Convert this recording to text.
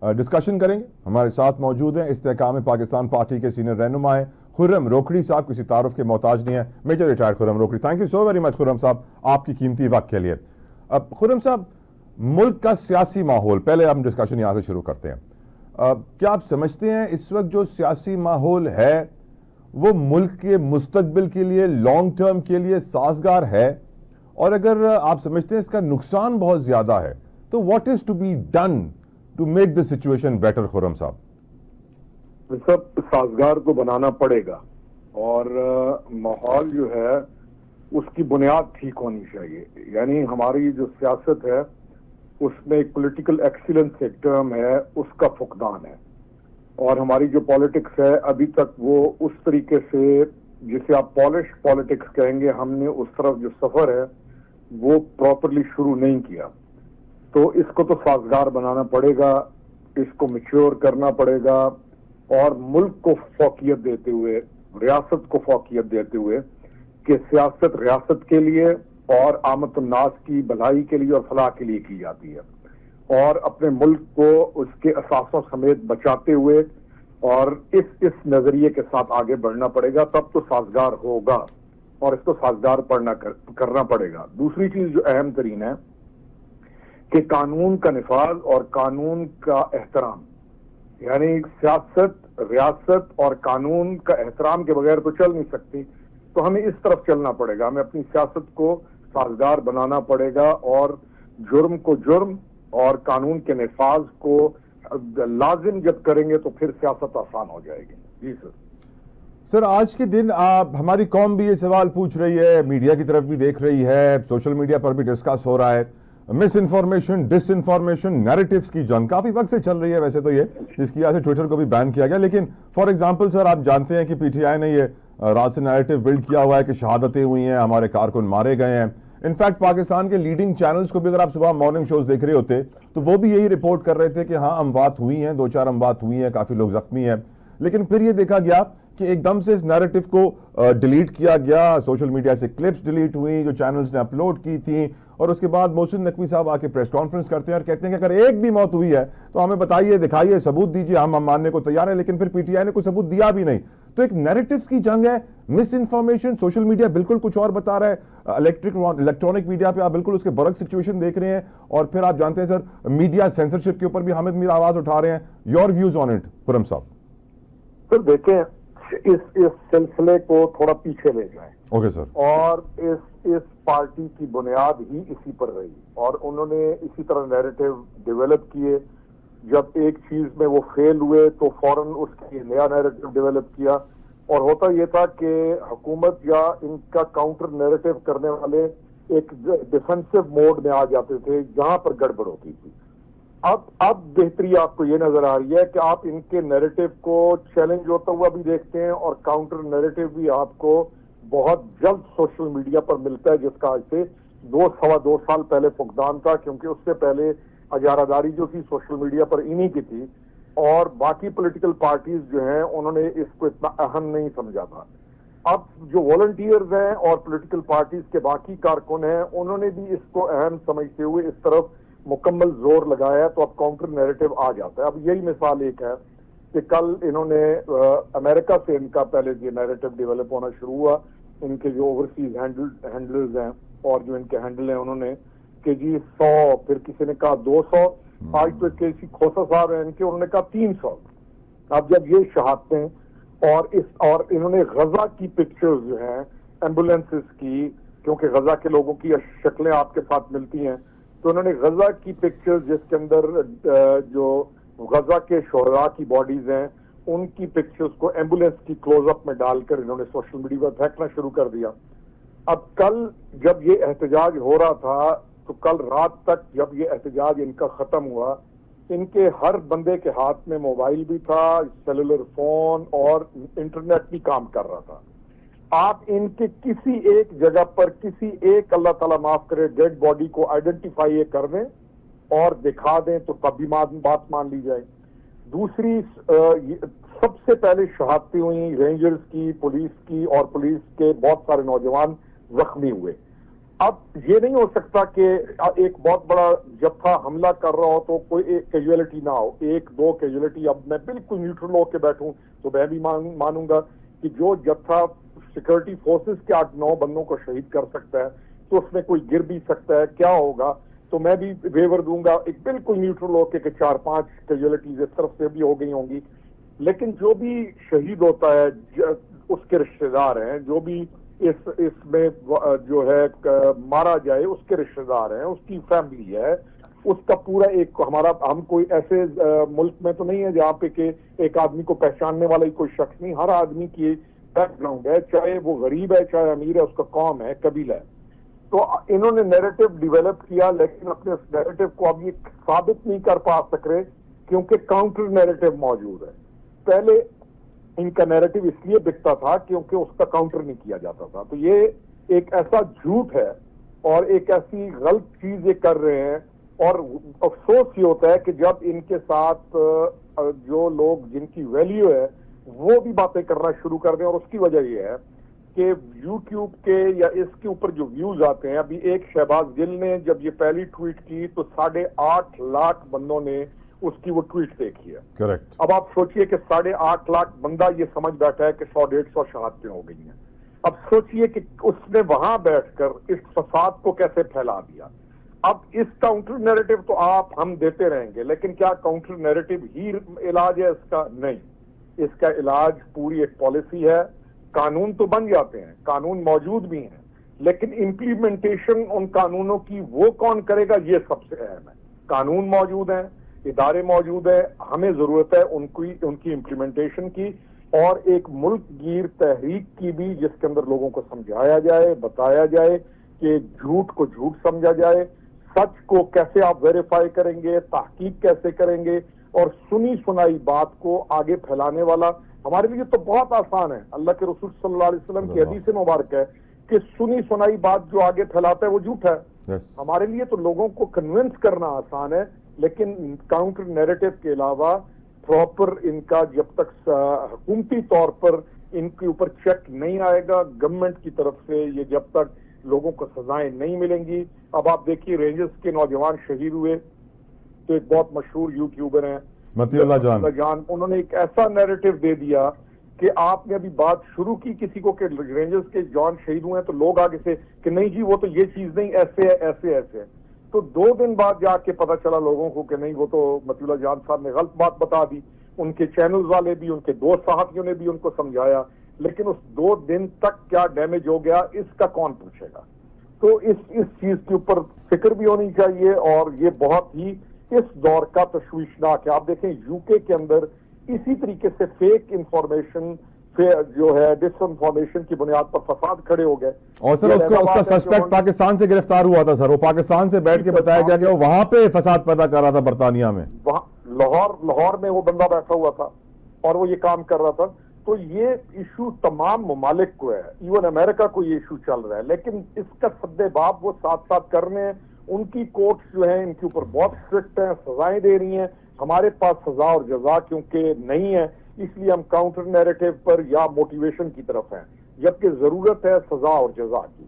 Discussion کریں گے. ہمارے ساتھ موجود ہیں استحکام پاکستان پارٹی کے سینئر رہنما ہیں خرم روکڑی صاحب. کسی تعارف کے محتاج نہیں ہے, major retired Khurram Rokri. Thank you so very much Khurram صاحب آپ کی قیمتی وقت کے لیے. خرم صاحب, ملک کا سیاسی ماحول, پہلے ہم ڈسکشن یہاں سے شروع کرتے ہیں. کیا آپ سمجھتے ہیں اس وقت جو سیاسی ماحول ہے وہ ملک کے مستقبل کے لیے, لانگ ٹرم کے لیے سازگار ہے؟ اور اگر آپ سمجھتے ہیں اس کا نقصان بہت زیادہ ہے تو what is to be done to make this situation better Khurram صاحب؟ سب سازگار کو بنانا پڑے گا, اور ماحول جو ہے اس کی بنیاد ٹھیک ہونی چاہیے. یعنی ہماری جو سیاست ہے اس میں ایک پولیٹیکل ایکسیلنس ایک ٹرم ہے, اس کا فقدان ہے. اور ہماری جو پالیٹکس ہے ابھی تک وہ اس طریقے سے, جسے آپ پالش پالیٹکس کہیں گے, ہم نے اس طرف جو سفر ہے وہ پراپرلی شروع نہیں کیا. تو اس کو تو سازگار بنانا پڑے گا, اس کو میچور کرنا پڑے گا, اور ملک کو فوقیت دیتے ہوئے, ریاست کو فوقیت دیتے ہوئے کہ سیاست ریاست کے لیے اور عامت الناس کی بھلائی کے لیے اور فلاح کے لیے کی جاتی ہے, اور اپنے ملک کو اس کے اثاثوں سمیت بچاتے ہوئے اور اس نظریے کے ساتھ آگے بڑھنا پڑے گا. تب تو سازگار ہوگا, اور اس کو سازگار کرنا پڑے گا. دوسری چیز جو اہم ترین ہے کہ قانون کا نفاذ اور قانون کا احترام. یعنی سیاست, ریاست اور قانون کا احترام کے بغیر تو چل نہیں سکتی. تو ہمیں اس طرف چلنا پڑے گا, ہمیں اپنی سیاست کو سازگار بنانا پڑے گا, اور جرم کو جرم اور قانون کے نفاذ کو لازم جب کریں گے تو پھر سیاست آسان ہو جائے گی. جی سر, آج کے دن ہماری قوم بھی یہ سوال پوچھ رہی ہے, میڈیا کی طرف بھی دیکھ رہی ہے, سوشل میڈیا پر بھی ڈسکس ہو رہا ہے, مس انفارمیشن, ڈس انفارمیشن, نیریٹیوز کی جنگ کافی وقت سے چل رہی ہے. ویسے تو یہ جس کی وجہ سے ٹویٹر کو بھی بین کیا گیا, لیکن فار ایگزامپل سر آپ جانتے ہیں کہ پی ٹی آئی نے یہ رات سے نیریٹیو بلڈ کیا ہوا ہے کہ شہادتیں ہوئی ہیں, ہمارے کارکن مارے گئے ہیں. انفیکٹ پاکستان کے لیڈنگ چینلز کو بھی اگر آپ صبح مارننگ شوز دیکھ رہے ہوتے تو وہ بھی یہی رپورٹ کر رہے تھے کہ ہاں اموات ہوئی ہیں, 2-4 اموات ہوئی ہیں, کافی لوگ زخمی ہیں. لیکن پھر یہ دیکھا گیا کہ ایک دم سے اس نیریٹو کو ڈیلیٹ کیا گیا, سوشل میڈیا سے کلپس ڈیلیٹ ہوئی جو چینلز نے اپلوڈ کی تھیں, اور اس کے بعد محسن نقوی صاحب آ کے پریس کانفرنس کرتے ہیں اور کہتے ہیں کہ اگر ایک بھی موت ہوئی ہے تو ہمیں بتائیے, دکھائیے, ثبوت دیجیے, ہم ماننے کو تیار ہیں. لیکن پھر پی ٹی آئی نے کوئی ثبوت دیا بھی نہیں. تو ایک نیریٹیوز کی جنگ ہے, مس انفارمیشن, سوشل میڈیا بالکل کچھ اور بتا رہا ہے, الیکٹرانک میڈیا پہ آپ بالکل اس کے برعکس سچویشن دیکھ رہے ہیں, اور پھر آپ جانتے ہیں سر میڈیا سینسرشپ کے اوپر بھی حامد میر آواز اٹھا رہے ہیں. یور ویوز آن اٹ خرم صاحب؟ سر دیکھیں, اس سلسلے کو تھوڑا پیچھے لے جائیں. Okay sir. اور اس پارٹی کی بنیاد ہی اسی پر رہی, اور انہوں نے اسی طرح نیریٹو ڈیولپ کیے. جب ایک چیز میں وہ فیل ہوئے تو فوراً اس کے نیا نیریٹو ڈیولپ کیا, اور ہوتا یہ تھا کہ حکومت یا ان کا کاؤنٹر نیریٹو کرنے والے ایک ڈیفینسو موڈ میں آ جاتے تھے جہاں پر گڑبڑ ہوتی تھی. اب بہتری آپ کو یہ نظر آ رہی ہے کہ آپ ان کے نیریٹو کو چیلنج ہوتا ہوا بھی دیکھتے ہیں, اور کاؤنٹر نیریٹو بھی آپ کو بہت جلد سوشل میڈیا پر ملتا ہے, جس کا آج سے 2-2.25 سال پہلے فقدان تھا, کیونکہ اس سے پہلے اجارہ داری جو تھی سوشل میڈیا پر انہی کی تھی, اور باقی پولیٹیکل پارٹیز جو ہیں انہوں نے اس کو اتنا اہم نہیں سمجھا تھا. اب جو والنٹیئرز ہیں اور پولیٹیکل پارٹیز کے باقی کارکن ہیں انہوں نے بھی اس کو اہم سمجھتے ہوئے اس طرف مکمل زور لگایا, تو اب کاؤنٹر نیریٹو آ جاتا ہے. اب یہی مثال ایک ہے کہ کل انہوں نے امریکہ سے ان کا پہلے یہ نیریٹو ڈیولپ ہونا شروع ہوا, ان کے جو اوورسیز ہینڈلرز ہیں اور جو ان کے ہینڈل ہیں, انہوں نے کہ جی 100, پھر کسی نے کہا 200, آج تو کسی کھوسا صاحب ہیں ان کے, انہوں نے کہا 300. اب جب یہ شہادتیں اور انہوں نے غزہ کی پکچرز جو ہیں ایمبولینسز کی, کیونکہ غزہ کے لوگوں کی شکلیں آپ کے ساتھ ملتی ہیں, تو انہوں نے غزہ کی پکچرز جس کے اندر جو غزہ کے شہداء کی باڈیز ہیں ان کی پکچرز کو ایمبولینس کی کلوز اپ میں ڈال کر انہوں نے سوشل میڈیا پر پھینکنا شروع کر دیا. اب کل جب یہ احتجاج ہو رہا تھا تو کل رات تک جب یہ احتجاج ان کا ختم ہوا, ان کے ہر بندے کے ہاتھ میں موبائل بھی تھا, سیلولر فون اور انٹرنیٹ بھی کام کر رہا تھا. آپ ان کے کسی ایک جگہ پر کسی ایک, اللہ تعالیٰ معاف کرے, ڈیڈ باڈی کو آئیڈینٹیفائی کر دیں اور دکھا دیں تو تب بھی بات مان لی جائے. دوسری سب سے پہلے شہادتیں ہوئی رینجرز کی, پولیس کی, اور پولیس کے بہت سارے نوجوان زخمی ہوئے. اب یہ نہیں ہو سکتا کہ ایک بہت بڑا جتھا حملہ کر رہا ہو تو کوئی ایک کیجویلٹی نہ ہو، ایک دو کیجویلٹی. اب میں بالکل نیوٹرل ہو کے بیٹھوں تو میں بھی مانوں گا کہ جو جتھا سیکورٹی فورسز کے 8-9 بندوں کو شہید کر سکتا ہے تو اس میں کوئی گر بھی سکتا ہے، کیا ہوگا؟ تو میں بھی ویور دوں گا ایک بالکل نیوٹرل ہو کے کہ 4-5 کیجویلٹیز اس طرف سے بھی ہو گئی ہوں گی. لیکن جو بھی شہید ہوتا ہے اس کے رشتہ دار ہیں، جو بھی اس میں جو ہے مارا جائے اس کے رشتہ دار ہیں، اس کی فیملی ہے، اس کا پورا ایک ہم کوئی ایسے ملک میں تو نہیں ہے جہاں پہ کہ ایک آدمی کو پہچاننے والا ہی کوئی شخص نہیں. ہر آدمی کی بیک گراؤنڈ ہے، چاہے وہ غریب ہے چاہے امیر ہے، اس کا قوم ہے، قبیلہ ہے. تو انہوں نے نیریٹو ڈیولپ کیا، لیکن اپنے اس نیریٹو کو اب یہ ثابت نہیں کر پا سک رہے کیونکہ کاؤنٹر نیریٹو موجود ہے. پہلے ان کا نیریٹو اس لیے بکتا تھا کیونکہ اس کا کاؤنٹر نہیں کیا جاتا تھا. تو یہ ایک ایسا جھوٹ ہے اور ایک ایسی غلط چیز یہ کر رہے ہیں. اور افسوس یہ ہوتا ہے کہ جب ان کے ساتھ جو لوگ جن کی ویلیو ہے وہ بھی باتیں کرنا شروع کر دیں. اور اس کی وجہ یہ ہے کہ یوٹیوب کے یا اس کے اوپر جو ویوز آتے ہیں، ابھی ایک شہباز گل نے جب یہ پہلی ٹویٹ کی تو 8.5 لاکھ بندوں نے اس کی وہ ٹویٹ دیکھی ہے. کریکٹ. اب آپ سوچئے کہ 8.5 لاکھ بندہ یہ سمجھ بیٹھا ہے کہ 100-150 شہادتیں ہو گئی ہیں. اب سوچئے کہ اس نے وہاں بیٹھ کر اس فساد کو کیسے پھیلا دیا. اب اس کاؤنٹر نیریٹو تو ہم دیتے رہیں گے، لیکن کیا کاؤنٹر نیریٹو ہی علاج ہے اس کا؟ نہیں. اس کا علاج پوری ایک پالیسی ہے. قانون تو بن جاتے ہیں، قانون موجود بھی ہیں، لیکن امپلیمنٹیشن ان قانونوں کی وہ کون کرے گا یہ سب سے اہم ہے. قانون موجود ہیں، ادارے موجود ہیں، ہمیں ضرورت ہے ان کی امپلیمنٹیشن کی اور ایک ملک گیر تحریک کی بھی، جس کے اندر لوگوں کو سمجھایا جائے، بتایا جائے کہ جھوٹ کو جھوٹ سمجھا جائے، سچ کو کیسے آپ ویریفائی کریں گے، تحقیق کیسے کریں گے، اور سنی سنائی بات کو آگے پھیلانے والا. ہمارے لیے تو بہت آسان ہے، اللہ کے رسول صلی اللہ علیہ وسلم کی حدیث مبارک ہے کہ سنی سنائی بات جو آگے پھیلاتا ہے وہ جھوٹ ہے. ہمارے لیے تو لوگوں کو کنونس کرنا آسان ہے، لیکن کاؤنٹر نیریٹو کے علاوہ پراپر ان کا جب تک حکومتی طور پر ان کے اوپر چیک نہیں آئے گا گورنمنٹ کی طرف سے، یہ جب تک لوگوں کو سزائیں نہیں ملیں گی. اب آپ دیکھیے رینجرز کے نوجوان شہید ہوئے تو ایک بہت مشہور یوٹیوبر ہیں متی اللہ جان، انہوں نے ایک ایسا نیریٹو دے دیا کہ آپ نے ابھی بات شروع کی کسی کو کہ رینجرز کے جوان شہید ہوئے ہیں تو لوگ آگے سے کہ نہیں جی وہ تو یہ چیز نہیں، ایسے ہے ایسے ایسے ہے. تو 2 دن بعد جا کے پتا چلا لوگوں کو کہ نہیں وہ تو متی اللہ جان صاحب نے غلط بات بتا دی. ان کے چینلز والے بھی، ان کے دوست صحافیوں نے بھی ان کو سمجھایا، لیکن اس 2 دن تک کیا ڈیمیج ہو گیا اس کا کون پوچھے گا. تو اس چیز کے اوپر فکر بھی ہونی چاہیے اور یہ بہت ہی اس دور کا تشویشناک ہے. آپ دیکھیں یو کے اندر اسی طریقے سے فیک انفارمیشن جو ہے ڈس انفارمیشن کی بنیاد پر فساد کھڑے ہو گئے. اور سر اس کا سسپیکٹ پاکستان سے گرفتار ہوا تھا سر، وہ پاکستان سے بیٹھ کے بتایا گیا کہ وہ وہاں پہ فساد پیدا کر رہا تھا برطانیہ میں، لاہور میں وہ بندہ بیٹھا ہوا تھا اور وہ یہ کام کر رہا تھا. تو یہ ایشو تمام ممالک کو ہے، ایون امریکہ کو یہ ایشو چل رہا ہے، لیکن اس کا سد باب وہ ساتھ ساتھ کر رہے ہیں. ان کی کورٹس جو ہیں ان کے اوپر بہت اسٹرکٹ ہیں، سزائیں دے رہی ہیں. ہمارے پاس سزا اور جزا کیونکہ نہیں ہے، اس لیے ہم کاؤنٹر نیریٹو پر یا موٹیویشن کی طرف ہیں، جبکہ ضرورت ہے سزا اور جزا کی.